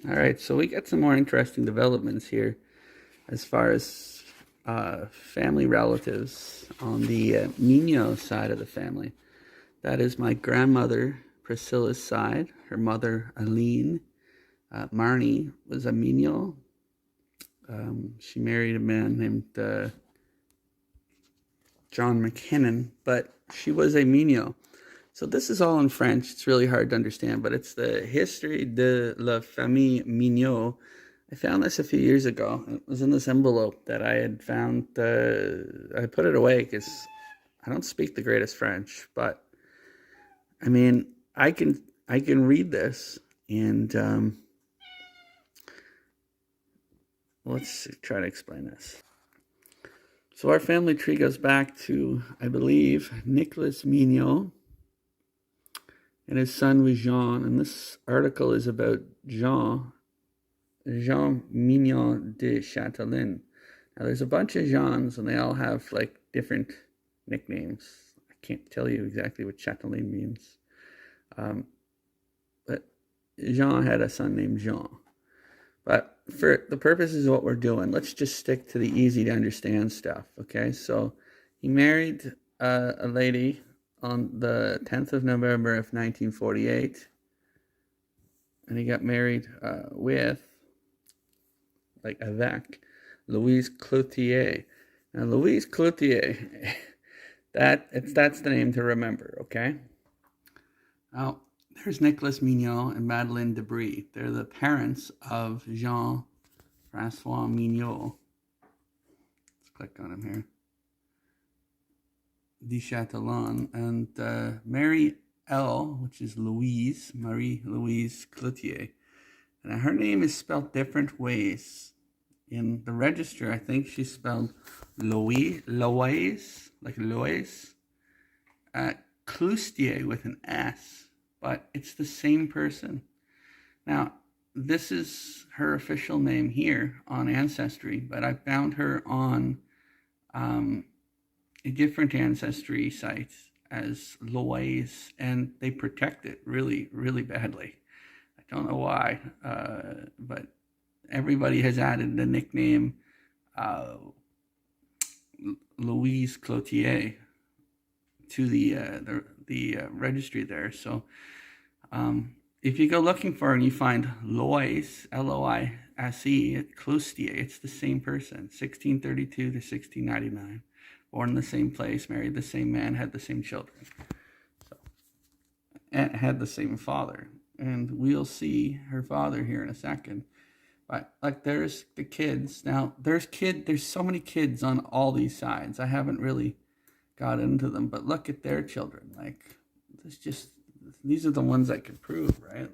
All right, so we got some more interesting developments here as far as family relatives on the Mignault side of the family. That is my grandmother Priscilla's side. Her mother Aline Marnie was a Mignault. She married a man named John McKinnon, but she was a Mignault. So this is all in French. It's really hard to understand, but it's the History de la Famille Mignault. I found this a few years ago. It was in this envelope that I had found. I put it away because I don't speak the greatest French, but I mean, I can read this, and let's try to explain this. So our family tree goes back to, I believe, Nicolas Mignault, and his son was Jean. And this article is about Jean Mignault de Châtelain. Now, there's a bunch of Jeans, and they all have like different nicknames. I can't tell you exactly what Châtelain means, but Jean had a son named Jean. But for the purposes of what we're doing, let's just stick to the easy to understand stuff, okay? So he married a lady on the 10th of November of 1948, and he got married avec Louise Cloutier. Now, Louise Cloutier, that's the name to remember, okay? Now, there's Nicolas Mignault and Madeleine Debris. They're the parents of Jean-Francois Mignault. Let's click on him here. De Châtelain, and Mary L., which is Marie-Louise Cloutier. And her name is spelled different ways. In the register, I think she's spelled Lois, like Lois, Cloutier with an S, but it's the same person. Now, this is her official name here on Ancestry, but I found her on a different ancestry site as Lois, and they protect it really, really badly. I don't know why, but everybody has added the nickname Louise Cloutier to the registry there. So if you go looking for it and you find Lois, Loise, Cloutier, it's the same person, 1632 to 1699. Born in the same place, married the same man, had the same children, so, and had the same father. And we'll see her father here in a second. But like, there's the kids. Now there's so many kids on all these sides. I haven't really got into them, but look at their children. Like, these are the ones I could prove, right?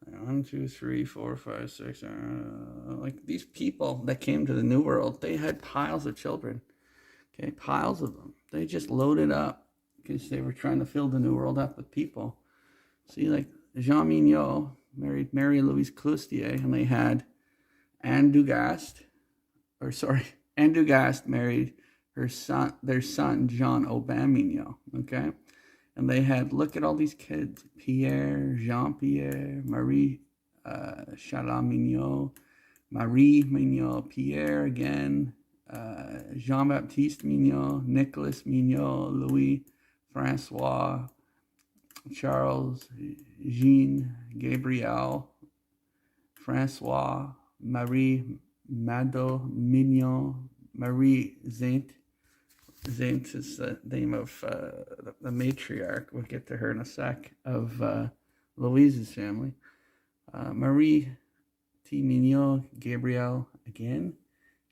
Like 1, 2, 3, 4, 5, 6. Like, these people that came to the New World, they had piles of children. Okay, piles of them. They just loaded up because they were trying to fill the New World up with people. See, like Jean Mignault married Marie-Louise Cloutier, and they had Anne Dugast married their son, Jean Aubin Mignault, okay? And they had, look at all these kids, Pierre, Jean-Pierre, Marie Chalat Mignault, Marie Mignault, Pierre again, Jean-Baptiste Mignault, Nicolas Mignault, Louis, Francois, Charles, Jean, Gabriel, Francois, Marie, Mado, Mignon, Marie Zint. Zint is the name of the matriarch. We'll get to her in a sec, of Louise's family. Marie T. Mignon, Gabriel again.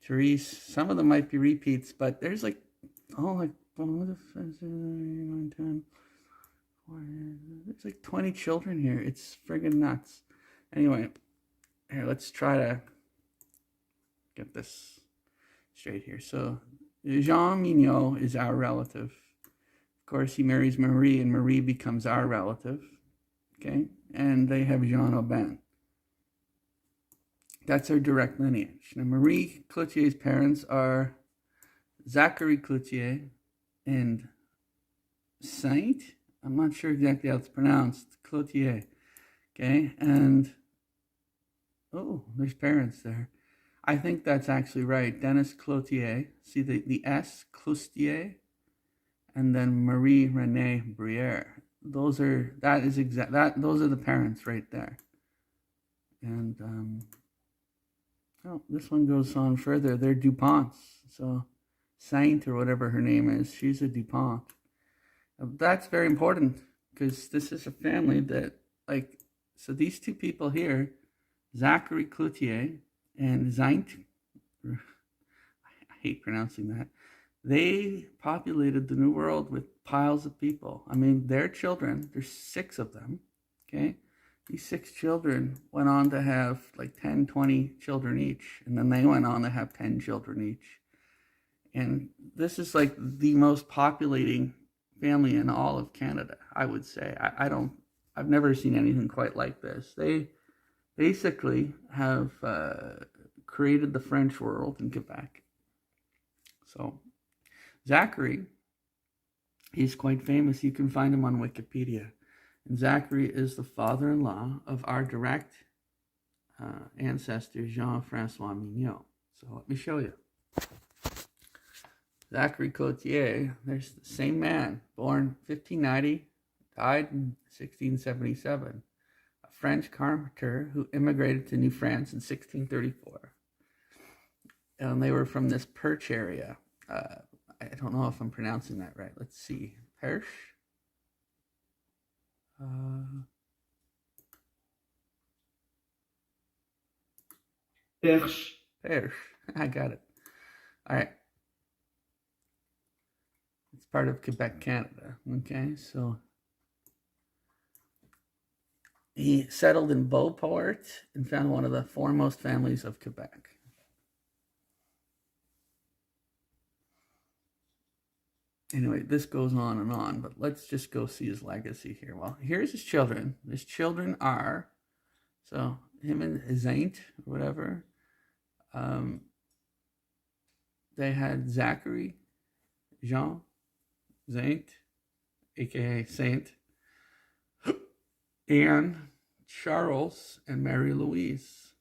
Therese, some of them might be repeats, but there's like, there's like 20 children here. It's friggin' nuts. Anyway, here, let's try to get this straight here. So Jean Mignault is our relative. Of course, he marries Marie, and Marie becomes our relative. Okay, and they have Jean Aubin. That's our direct lineage. Now, Marie Cloutier's parents are Zachary Cloutier and Saint. I'm not sure exactly how it's pronounced. Cloutier. Okay, and Oh, there's parents there. I think that's actually right. Dennis Cloutier. See the S, Cloutier, and then Marie Renee Briere. Those are that is exact that those are the parents right there. And oh, this one goes on further. They're DuPonts. So Saint or whatever her name is, she's a DuPont. That's very important because this is a family that, like, so these two people here, Zachary Cloutier and Saint, I hate pronouncing that, they populated the New World with piles of people. I mean, their children, there's 6 of them, okay? These 6 children went on to have like 10, 20 children each, and then they went on to have 10 children each. And this is like the most populating family in all of Canada, I would say. I've never seen anything quite like this. They basically have created the French world in Quebec. So Zachary, he's quite famous. You can find him on Wikipedia. And Zachary is the father-in-law of our direct ancestor, Jean-Francois Mignault. So let me show you. Zachary Cloutier, there's the same man, born 1590, died in 1677. A French carpenter who immigrated to New France in 1634. And they were from this Perche area. I don't know if I'm pronouncing that right. Let's see. Perche? Perche. Perche. I got it. All right. It's part of Quebec, Canada. Okay, so he settled in Beauport and found one of the foremost families of Quebec. Anyway, this goes on, but let's just go see his legacy here. Well, here's his children. His children are, so him and Saint, or whatever, they had Zachary, Jean, Saint, aka Saint, and Charles and Mary Louise.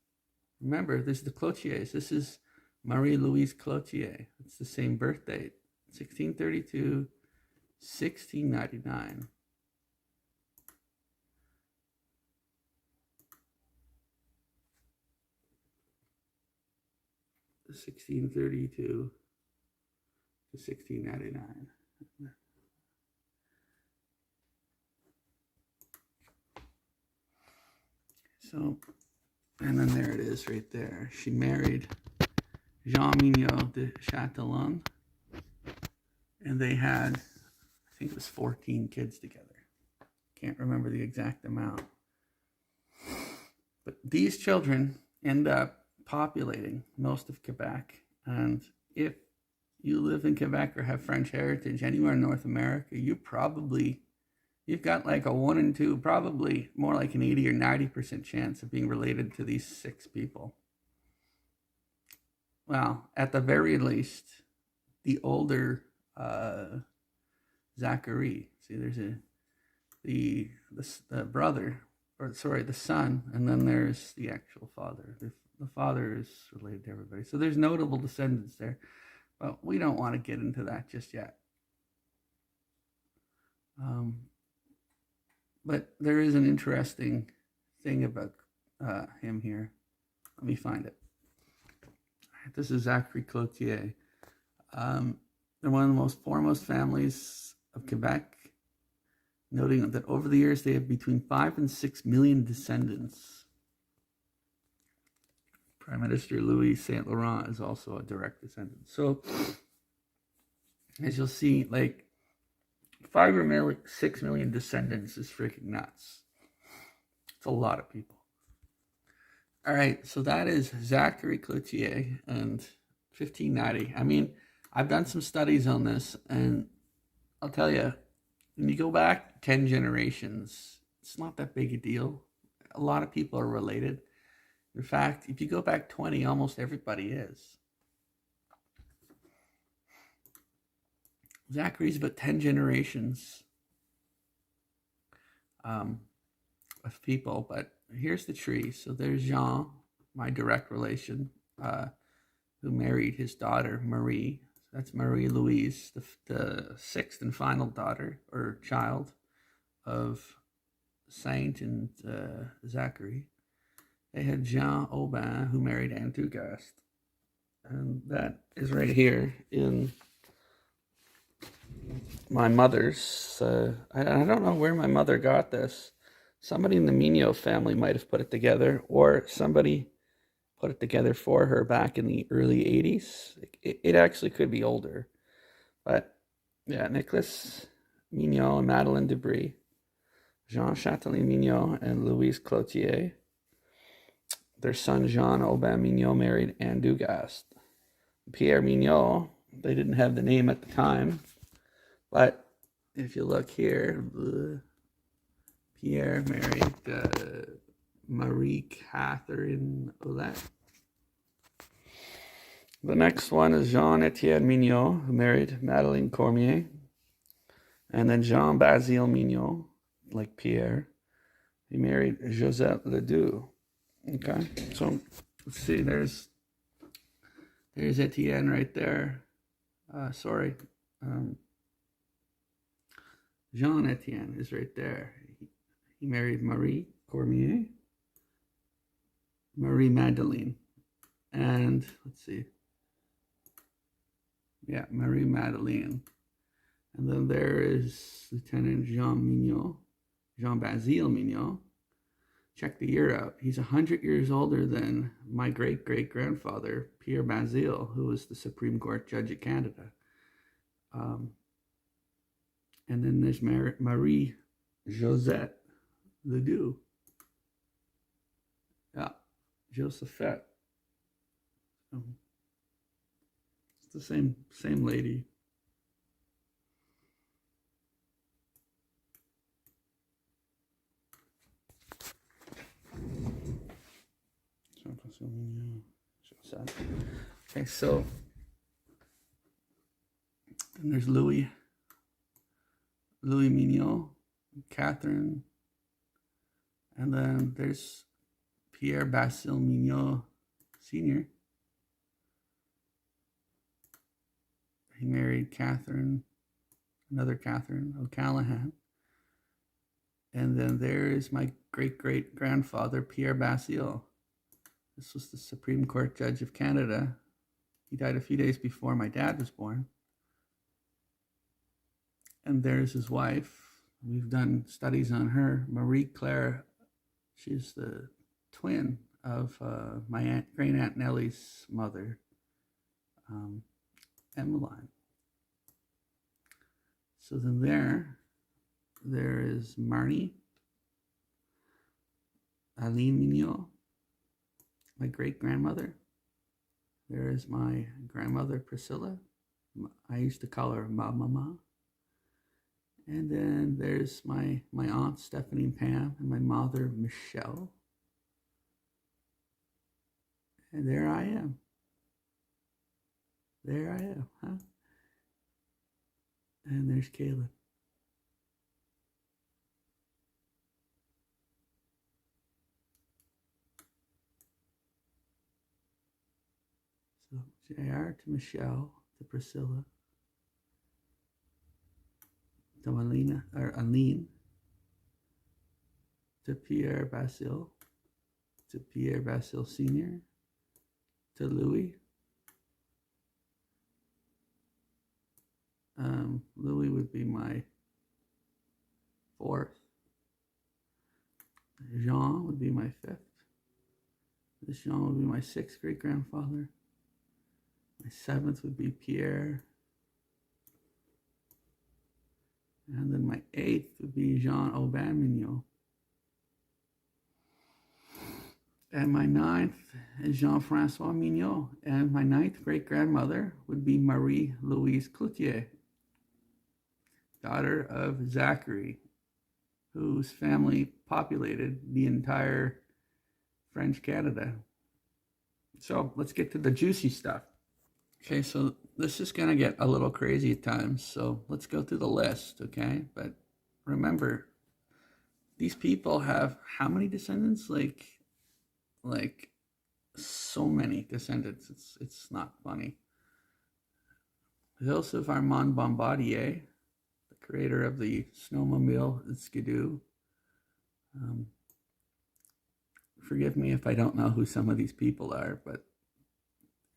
Remember, this is the Cloutiers. This is Marie Louise Cloutier. It's the same birth date, 1632, 1699. The 1632 to 1699. So, and then there it is right there. She married Jean Mignault de Chatillon, and they had, I think it was 14 kids together. Can't remember the exact amount. But these children end up populating most of Quebec. And if you live in Quebec or have French heritage anywhere in North America, you've got like a 1 in 2, probably more like an 80 or 90% chance of being related to these 6 people. Well, at the very least, the older Zachary. See, there's the brother, or sorry, the son, and then there's the actual father. The father is related to everybody. So there's notable descendants there, but we don't want to get into that just yet. But there is an interesting thing about him here. Let me find it. This is Zachary Cloutier. They're one of the most foremost families of Quebec, noting that over the years they have between 5 and 6 million descendants. Prime Minister Louis Saint Laurent is also a direct descendant. So, as you'll see, like 5 or 6 million descendants is freaking nuts. It's a lot of people. All right, so that is Zachary Cloutier and 1590. I mean, I've done some studies on this, and I'll tell you, when you go back 10 generations, it's not that big a deal. A lot of people are related. In fact, if you go back 20, almost everybody is. Zachary's about 10 generations of people, but here's the tree. So there's Jean, my direct relation, who married his daughter, Marie. That's Marie Louise, the sixth and final daughter or child of Saint and Zachary. They had Jean Aubin, who married Anne Dugast. And that is right here in my mother's. I don't know where my mother got this. Somebody in the Mignault family might have put it together, or somebody put it together for her back in the early 80s. It actually could be older. But yeah, Nicholas Mignault and Madeleine Debris, Jean Châtelain Mignault and Louise Cloutier. Their son Jean Aubin Mignault married Anne Dugast. Pierre Mignault, they didn't have the name at the time, but if you look here, Pierre married Marie Catherine Ouellet. The next one is Jean-Etienne Mignault, who married Madeleine Cormier. And then Jean-Basile Mignault, like Pierre, he married Josette Ledoux. Okay, so let's see, there's Etienne right there. Jean Etienne is right there. He married Marie Cormier, Marie Madeleine, and let's see. Yeah, Marie Madeleine. And then there is Lieutenant Jean Mignault, Jean-Basile Mignault. Check the year out. He's 100 years older than my great-great-grandfather, Pierre Basile, who was the Supreme Court Judge of Canada. And then there's Marie Josette Ledoux. Yeah, Josephette. It's the same lady. Okay, so then there's Louis Mignault, Catherine, and then there's Pierre Basile Mignault Sr. He married another Catherine O'Callaghan. And then there is my great-great-grandfather, Pierre Basile. This was the Supreme Court Judge of Canada. He died a few days before my dad was born. And there's his wife. We've done studies on her, Marie Claire. She's the twin of my great aunt Nellie's mother, Emmeline. So then there is Marnie, Aline Mignault, my great-grandmother. There is my grandmother, Priscilla. I used to call her Ma Mama. And then there's my aunt, Stephanie and Pam, and my mother, Michelle. And there I am. Huh? And there's Caleb. So JR to Michelle, to Priscilla, to Aline, to Pierre Basile, to Pierre Basile Sr., to Louis. Louis would be my fourth. Jean would be my fifth. This Jean would be my sixth great-grandfather. My seventh would be Pierre. And then my eighth would be Jean Aubin Mignault. And my ninth is Jean-Francois Mignault. And my ninth great-grandmother would be Marie-Louise Cloutier, daughter of Zachary, whose family populated the entire French Canada. So let's get to the juicy stuff. Okay, so this is going to get a little crazy at times, so let's go through the list, okay? But remember, these people have how many descendants? Like So many descendants. It's not funny. Joseph Armand Bombardier, the creator of the snowmobile Skidoo. Um, Forgive me if I don't know who some of these people are, but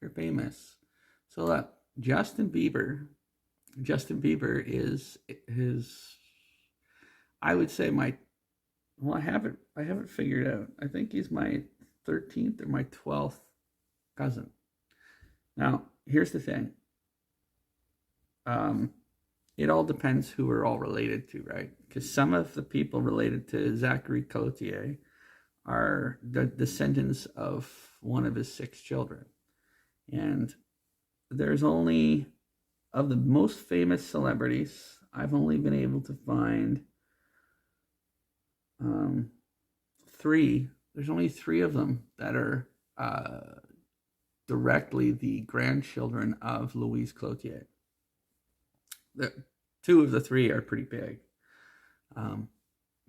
they're famous. So Justin Bieber. Justin Bieber is his. I would say I haven't figured out. I think he's my 13th or my 12th cousin. Now, here's the thing. It all depends who we're all related to, right? Because some of the people related to Zachary Cloutier are the descendants of one of his 6 children. And there's only, of the most famous celebrities, I've only been able to find 3. There's only 3 of them that are directly the grandchildren of Louise Cloutier. 2 of the 3 are pretty big,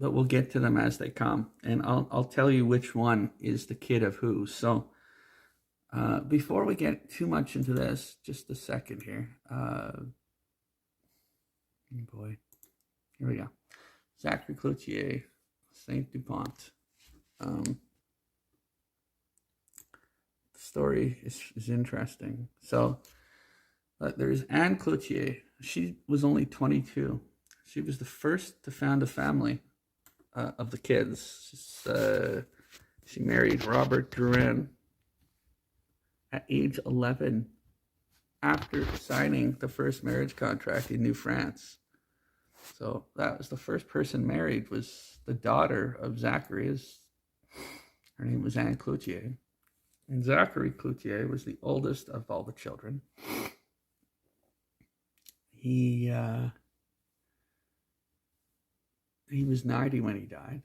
but we'll get to them as they come, and I'll tell you which one is the kid of who. So before we get too much into this, just a second here. Boy, here we go. Zachary Cloutier, Saint Dupont. The story is interesting. So there's Anne Cloutier. She was only 22. She was the first to found a family of the kids. She married Robert Duran at age 11 after signing the first marriage contract in New France. So that was the first person married, was the daughter of Zachary. Her name was Anne Cloutier. And Zachary Cloutier was the oldest of all the children. He was 90 when he died.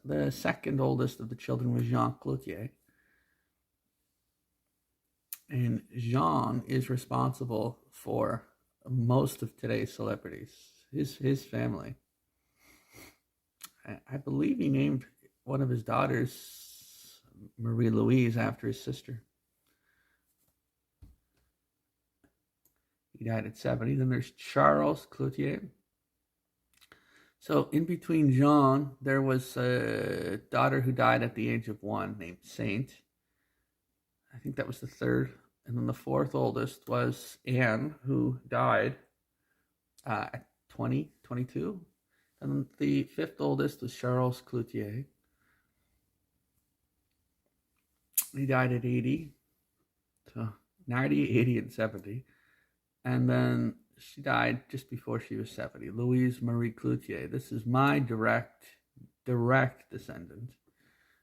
The second oldest of the children was Jean Cloutier. And Jean is responsible for most of today's celebrities, his family. I believe he named one of his daughters Marie Louise after his sister. He died at 70. Then there's Charles Cloutier. So in between Jean, there was a daughter who died at the age of 1 named Saint. I think that was the third. And then the fourth oldest was Anne, who died at 22. And the fifth oldest was Charles Cloutier. He died at 80. So 90, 80, and 70. And then she died just before she was 70. Louise Marie Cloutier. This is my direct descendant.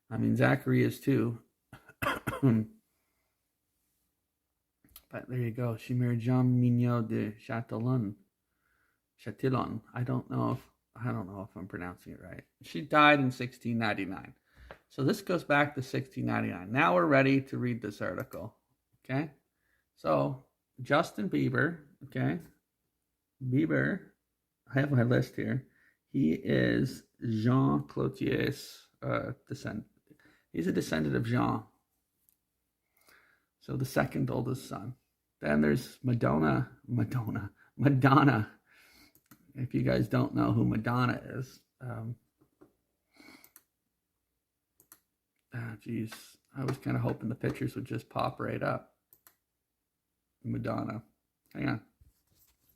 I mean, Zachary is too. But there you go. She married Jean Mignault de Chatillon. I don't know if I'm pronouncing it right. She died in 1699. So this goes back to 1699. Now we're ready to read this article. Okay? So Justin Bieber, okay? Bieber, I have my list here. He is Jean Cloutier's descendant. He's a descendant of Jean. So the second oldest son. Then there's Madonna. If you guys don't know who Madonna is, geez, I was kind of hoping the pictures would just pop right up. Madonna. Hang on.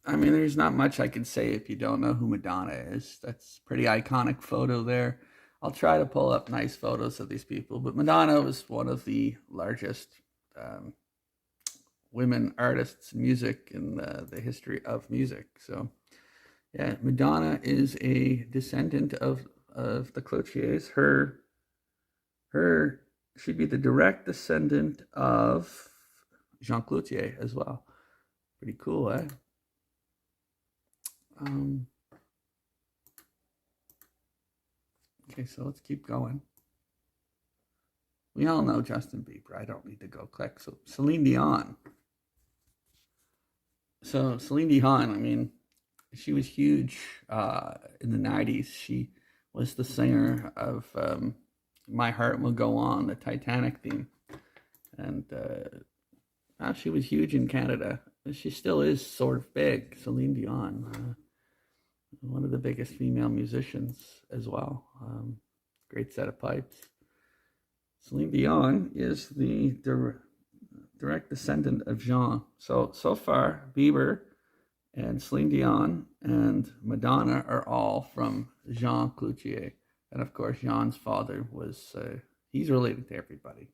I mean, there's not much I can say if you don't know who Madonna is. That's a pretty iconic photo there. I'll try to pull up nice photos of these people, but Madonna was one of the largest women artists in music in the history of music. So, yeah, Madonna is a descendant of the Cloutiers. She'd be the direct descendant of Jean Cloutier as well. Pretty cool, eh? Okay, so let's keep going. We all know Justin Bieber. I don't need to go click. So Celine Dion. So Celine Dion, I mean, she was huge in the 90s. She was the singer of My Heart Will Go On, the Titanic theme. And she was huge in Canada. She still is sort of big, Celine Dion. One of the biggest female musicians as well. Great set of pipes. Celine Dion is the direct descendant of Jean. So far, Bieber and Celine Dion and Madonna are all from Jean Cloutier. And of course, Jean's father was, he's related to everybody.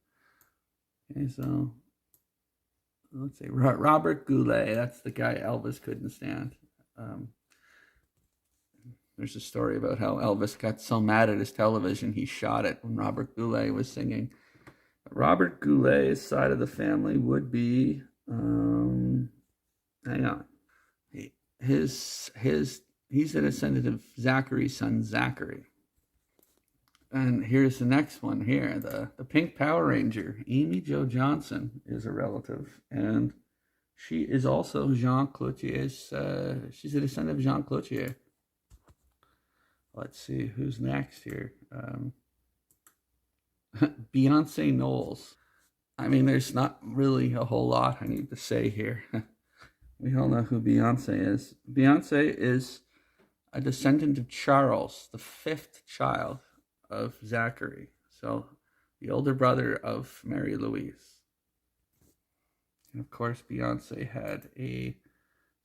Okay, so let's see, Robert Goulet, that's the guy Elvis couldn't stand. There's a story about how Elvis got so mad at his television, he shot it when Robert Goulet was singing. Robert Goulet's side of the family would be, hang on. He's a descendant of Zachary's son, Zachary. And here's the next one here. The Pink Power Ranger, Amy Jo Johnson, is a relative. And she is also Jean Cloutier's, she's a descendant of Jean Cloutier. Let's see, who's next here? Beyonce Knowles. I mean, there's not really a whole lot I need to say here. We all know who Beyonce is. Beyonce is a descendant of Charles, the fifth child of Zachary. So the older brother of Mary Louise. And of course, Beyonce had a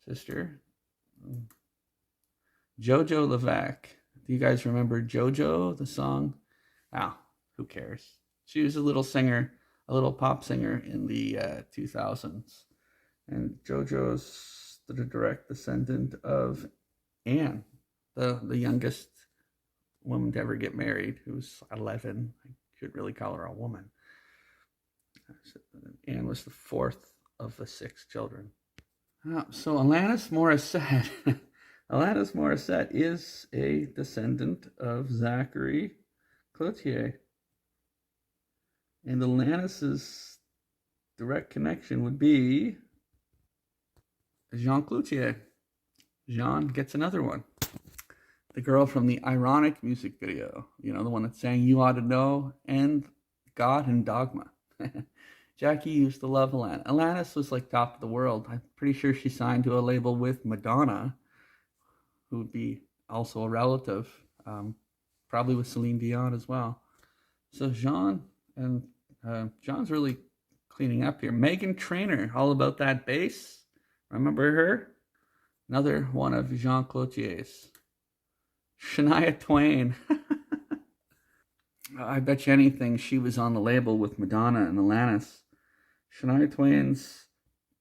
sister, Jojo Levac. Do you guys remember Jojo, the song? Who cares? She was a little singer, a little pop singer in the 2000s. And Jojo's the direct descendant of Anne, the youngest woman to ever get married, who's 11. I should really call her a woman. Anne was the fourth of the 6 children. So Alanis Morissette. Alanis Morissette is a descendant of Zachary Cloutier. And Alanis's direct connection would be Jean Cloutier. Jean gets another one. The girl from the Ironic music video. You know, the one that sang You Ought to Know and God and Dogma. Jackie used to love Alanis. Alanis was like top of the world. I'm pretty sure she signed to a label with Madonna, who would be also a relative, probably with Celine Dion as well. So Jean, and John's really cleaning up here. Meghan Trainor, all about that bass. Remember her? Another one of Jean Cloutier's. Shania Twain. I bet you anything she was on the label with Madonna and Alanis. Shania Twain's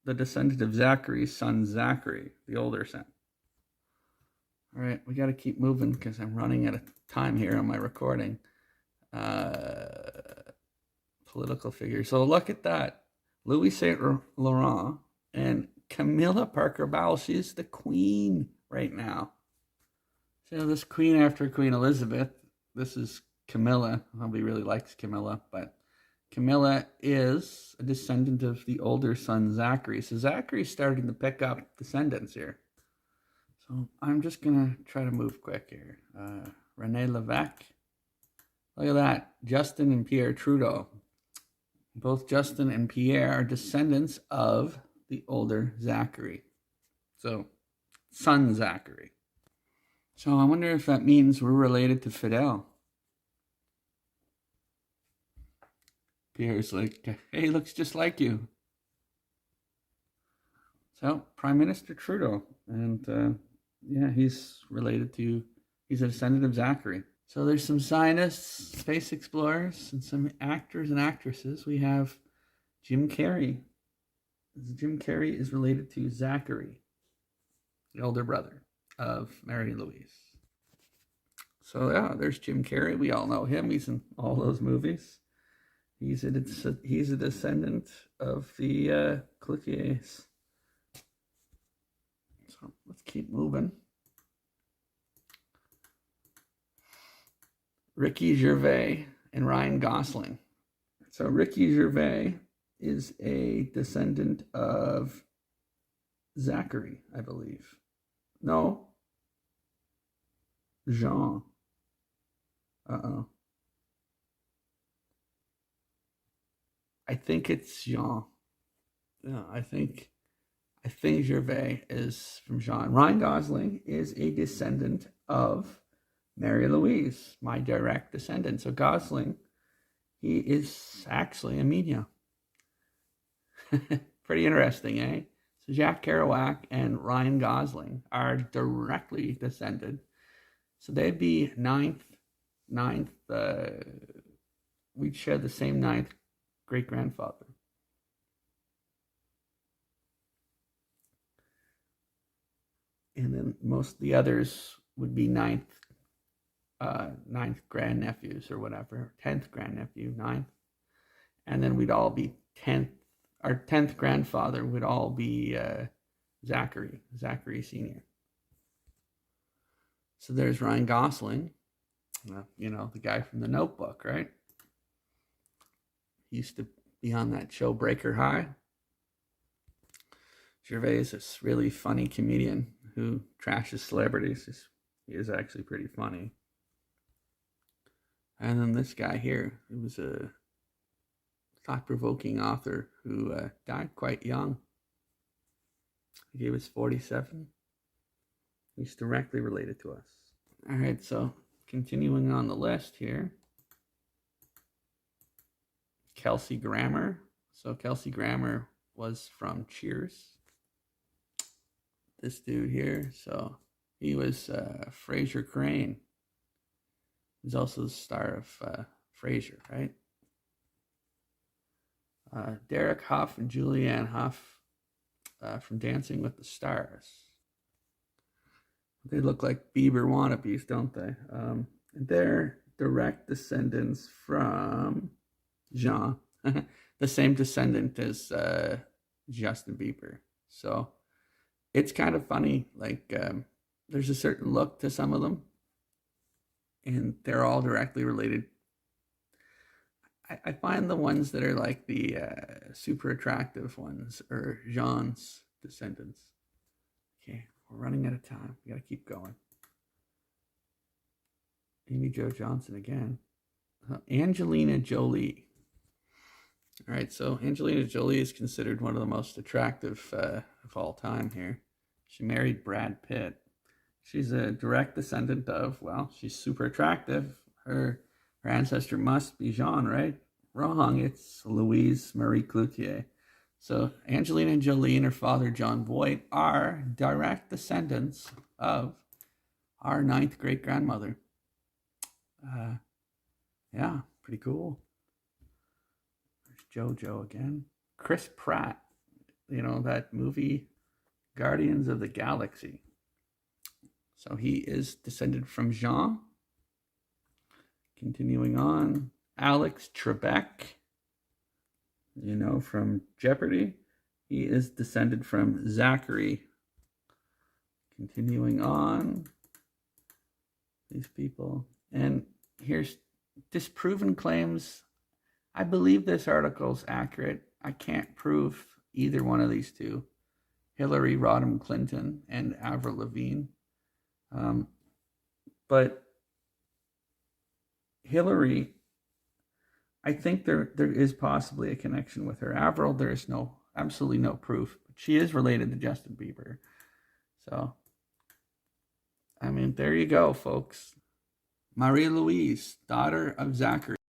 the descendant of Zachary's son, Zachary, the older son. All right, we got to keep moving because I'm running out of time here on my recording. Political figures. So look at that. Louis Saint Laurent and Camilla Parker Bowles. She's the queen right now. So this queen after Queen Elizabeth. This is Camilla. Nobody really likes Camilla, but Camilla is a descendant of the older son, Zachary. So Zachary's starting to pick up descendants here. So I'm just going to try to move quick here. René Levesque. Look at that. Justin and Pierre Trudeau. Both Justin and Pierre are descendants of the older Zachary. So, son Zachary. So I wonder if that means we're related to Fidel. Pierre's like, hey, looks just like you. So, Prime Minister Trudeau. And yeah, he's related to, he's a descendant of Zachary. So there's some scientists, space explorers, and some actors and actresses. We have Jim Carrey. Jim Carrey is related to Zachary, the older brother of Mary Louise. So yeah, there's Jim Carrey. We all know him. He's in all those movies. He's a descendant of the Cloutiers. So let's keep moving. Ricky Gervais and Ryan Gosling. So Ricky Gervais is a descendant of Zachary, I believe. No. Jean. Uh-oh. I think it's Jean. Yeah, I think Gervais is from Jean. Ryan Gosling is a descendant of Mary Louise, my direct descendant. So Gosling, he is actually a Mignault. Pretty interesting, eh? So Jack Kerouac and Ryan Gosling are directly descended. So they'd be ninth. We'd share the same ninth great grandfather. And then most of the others would be ninth grandnephews or whatever, 10th grandnephew, ninth. And then we'd all be 10th. Our 10th grandfather would all be Zachary Sr. So there's Ryan Gosling, you know, the guy from The Notebook, right? He used to be on that show Breaker High. Gervais is this really funny comedian who trashes celebrities. He is actually pretty funny. And then this guy here, who was a thought-provoking author who died quite young. He was 47. He's directly related to us. All right, so continuing on the list here. Kelsey Grammer. So Kelsey Grammer was from Cheers. This dude here, so he was Fraser Crane. He's also the star of Frasier, right? Derek Hough and Julianne Hough from Dancing with the Stars. They look like Bieber wannabes, don't they? They're direct descendants from Jean, the same descendant as Justin Bieber. So it's kind of funny. Like there's a certain look to some of them, and they're all directly related. I find the ones that are like the super attractive ones are Jean's descendants. Okay, we're running out of time. We got to keep going. Amy Jo Johnson again. Angelina Jolie. All right, so Angelina Jolie is considered one of the most attractive of all time here. She married Brad Pitt. She's a direct descendant of, well, she's super attractive. Her ancestor must be Jean, right? Wrong, it's Louise Marie Cloutier. So Angelina Jolie and her father, John Voight, are direct descendants of our 9th great-grandmother. Yeah, pretty cool. There's JoJo again. Chris Pratt, you know, that movie Guardians of the Galaxy. So he is descended from Jean. Continuing on, Alex Trebek, you know, from Jeopardy. He is descended from Zachary. Continuing on, these people. And here's disproven claims. I believe this article is accurate. I can't prove either one of these two. Hillary Rodham Clinton and Avril Lavigne. But Hillary, I think there is possibly a connection with her. Avril, there is absolutely no proof. But she is related to Justin Bieber. So, I mean, there you go, folks. Marie Louise, daughter of Zachary.